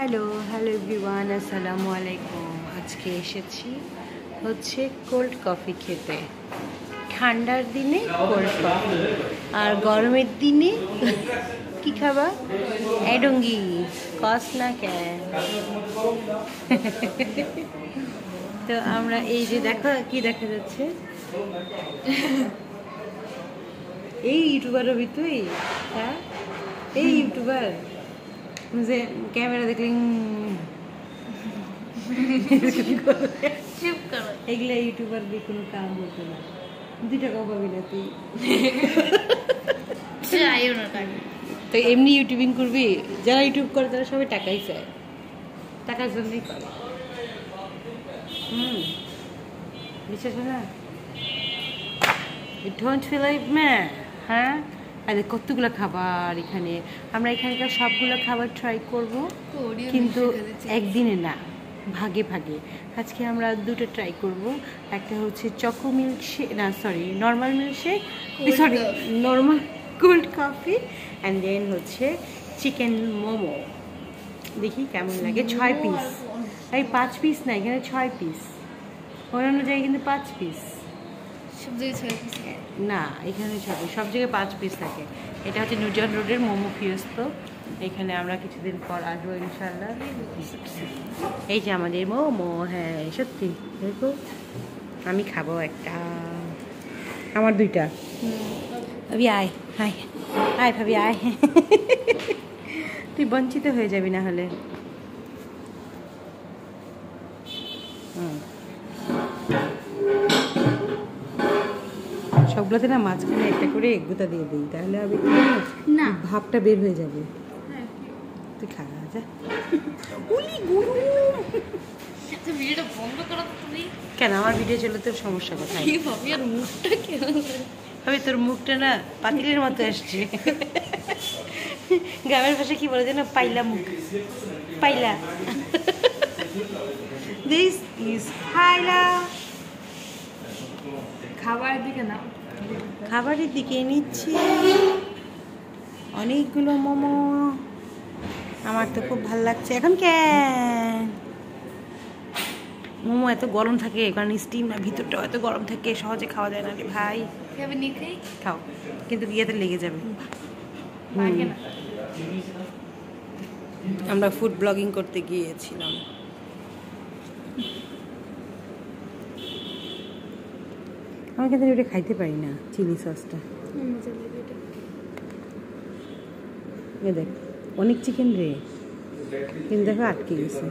Hello hello everyone, আসসালামু আলাইকুম। আজকে এসেছি হচ্ছে কোল্ড কফি খেতে। ঠান্ডার দিনে কোল্ড কফি, আর গরমের দিনে কি খাবা? এডঙ্গি কস না কেন? তো আমরা এই যে দেখো কি দেখা যাচ্ছে, এই ইউটিউবার হবি তুই? হ্যাঁ, এই ইউটিউবার যে ক্যামেরা দেখলে এগুলা ইউটিউবার দিয়ে কোনো কাম হতো না। 2 টাকাও পাবি না তুই। তো এমনি ইউটিউবিং করবি? যারা ইউটিউব করে তারা সবাই টাকাই চায়, টাকার জন্যই করে। বিশ্বাস হয় না? Don't feel like man. হ্যাঁ, আরে কতগুলো খাবার এখানে, আমরা এখানকার সবগুলো খাবার ট্রাই করব, কিন্তু একদিনে না, ভাগে ভাগে। আজকে আমরা 2টো ট্রাই করব। একটা হচ্ছে চকো মিল্কশেক, না sorry normal milkshake, sorry normal cold coffee, and then হচ্ছে চিকেন মোমো। দেখি কেমন লাগে। 6 পিস, এই 5 পিস না, এখানে 6 পিস। অন্যান্য জায়গায় কিন্তু 5 পিস। সব জায়গায় 6 পিস না, এখানে সব জায়গায় 5 পিস থাকে। এটা হচ্ছে নুজান রোডের মোমো ফিরস্তো। এখানে আমরা কিছুদিন পর আসবো ইনশাল্লাহ। এই যে আমাদের মোমো, হ্যাঁ সত্যি দেখো, আমি খাবো একটা, আমার 2টা। ভাবি আয়, আয় আয় ভাবি আয়। তুই বঞ্চিত হয়ে যাবি না হলে। সবগুলোতে না মাঝখানে একটা করে গুঁতা দিয়ে দিই, তাহলে আমি না ভাবটা বের হয়ে যাবে। তুই খা যা। ভিডিওটা বন্ধ করো তুমি। কেন আমার ভিডিও চলে তোর সমস্যা কোথায়? ভাবি আর মুখটা কেমন? ভাবি তোর মুখটা না পাতিলের মতো আসছে। গ্রামের ভাষায় কি বলে যেন, পাইলা মুখ, পাইলা। দিস ইজ পাইলা। খাবারের দিকে না, খাবারের দিকে নিচ্ছি অনেকগুলো মোমো। আমার তো খুব ভালো লাগছে। এখন কেন মোমো এত গরম থাকে? কারণ স্টিম না, ভিতরটাও এত গরম থাকে, সহজে খাওয়া যায় না রে ভাই। খাবে নি খাই খাও, কিন্তু ইয়েতে লেগে যাবে। লাগে না। আমরা ফুড ব্লগিং করতে গিয়েছিলাম। আমি কিন্তু ওটা খাইতে পারি না, চিলি সসটা। দেখ অনেক চিকেন রে, কিন্তু দেখো আটকে গেছে।